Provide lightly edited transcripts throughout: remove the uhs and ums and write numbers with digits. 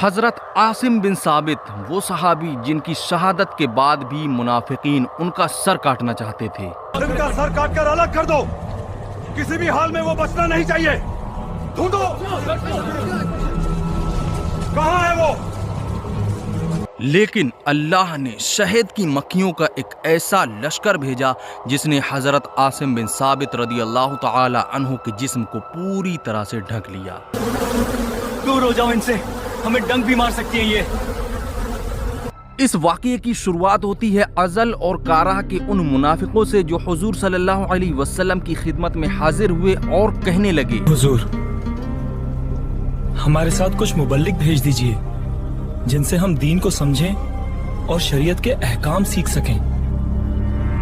حضرت عاصم بن ثابت وہ صحابی جن کی شہادت کے بعد بھی منافقین ان کا سر کاٹنا چاہتے تھے۔ ان کا سر کاٹ کر الگ کر دو، کسی بھی حال میں وہ بچنا نہیں چاہیے۔ ڈھونڈو، کہاں ہے وہ؟ لیکن اللہ نے شہد کی مکھیوں کا ایک ایسا لشکر بھیجا جس نے حضرت عاصم بن ثابت رضی اللہ تعالی عنہ کے جسم کو پوری طرح سے ڈھک لیا۔ دور ہو جاؤ ان سے، ہمیں ڈنک بھی مار سکتی ہیں یہ۔ اس واقعے کی شروعات ہوتی ہے ازل اور کارہ کے ان منافقوں سے جو حضور صلی اللہ علیہ وسلم کی خدمت میں حاضر ہوئے اور کہنے لگے، حضور ہمارے ساتھ کچھ مبلغ بھیج دیجئے جن سے ہم دین کو سمجھیں اور شریعت کے احکام سیکھ سکیں۔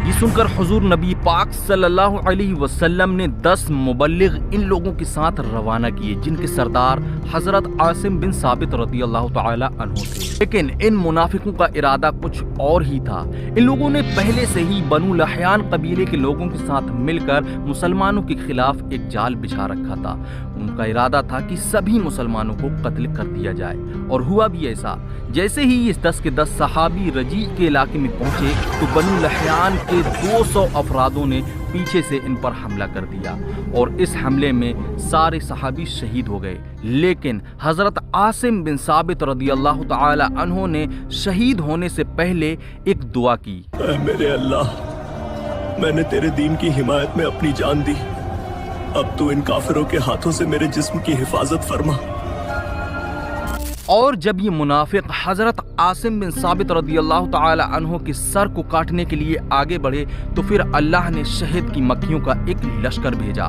یہ سن کر حضور نبی پاک صلی اللہ علیہ وسلم نے 10 مبلغ ان لوگوں کے ساتھ روانہ کیے جن کے سردار حضرت عاصم بن ثابت رضی اللہ تعالی عنہ تھے۔ لیکن ان منافقوں کا ارادہ کچھ اور ہی تھا۔ ان لوگوں نے پہلے سے ہی بنو لحیان قبیلے کے لوگوں کے ساتھ مل کر مسلمانوں کے خلاف ایک جال بچھا رکھا تھا۔ ان کا ارادہ تھا کہ سبھی مسلمانوں کو قتل کر دیا جائے، اور ہوا بھی ایسا۔ جیسے ہی اس 10 کے 10 صحابی رجیع کے علاقے میں پہنچے تو بنو لحیان کے 200 افرادوں نے پیچھے سے ان پر حملہ کر دیا، اور اس حملے میں سارے صحابی شہید ہو گئے۔ لیکن حضرت عاصم بن ثابت رضی اللہ تعالی عنہ نے شہید ہونے سے پہلے ایک دعا کی، اے میرے اللہ، میں نے تیرے دین کی حمایت میں اپنی جان دی، اب تو ان کافروں کے ہاتھوں سے میرے جسم کی حفاظت فرما۔ اور جب یہ منافق حضرت عاصم بن ثابت رضی اللہ تعالی عنہ کے سر کو کاٹنے کے لیے آگے بڑھے تو پھر اللہ نے شہد کی مکھیوں کا ایک لشکر بھیجا۔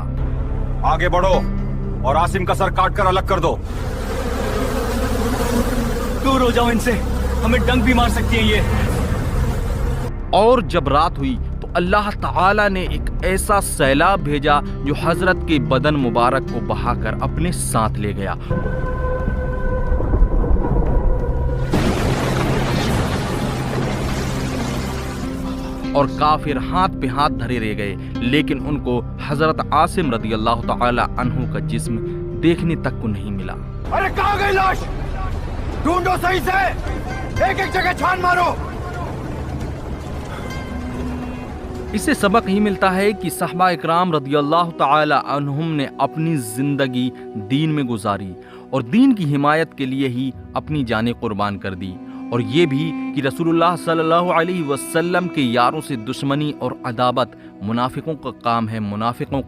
آگے بڑھو اور عاصم کا سر کاٹ کر الگ کر دو۔ دور ہو جاؤ ان سے، ہمیں ڈنک بھی مار سکتی ہیں یہ۔ اور جب رات ہوئی تو اللہ تعالی نے ایک ایسا سیلاب بھیجا جو حضرت کے بدن مبارک کو بہا کر اپنے ساتھ لے گیا، اور کافر ہاتھ پہ ہاتھ دھرے رہ گئے، لیکن ان کو حضرت عاصم رضی اللہ تعالی عنہ کا جسم دیکھنے تک کو نہیں ملا۔ ارے کہاں گئی لاش؟ ڈھونڈو صحیح سے، ایک ایک جگہ چھان مارو۔ اس سے سبق ہی ملتا ہے کہ صحابہ اکرام رضی اللہ تعالی عنہم نے اپنی زندگی دین میں گزاری اور دین کی حمایت کے لیے ہی اپنی جانیں قربان کر دی، اور یہ بھی کہ رسول اللہ صلی اللہ علیہ وسلم کے یاروں سے دشمنی اور عداوت منافقوں کا کام ہے، منافقوں کی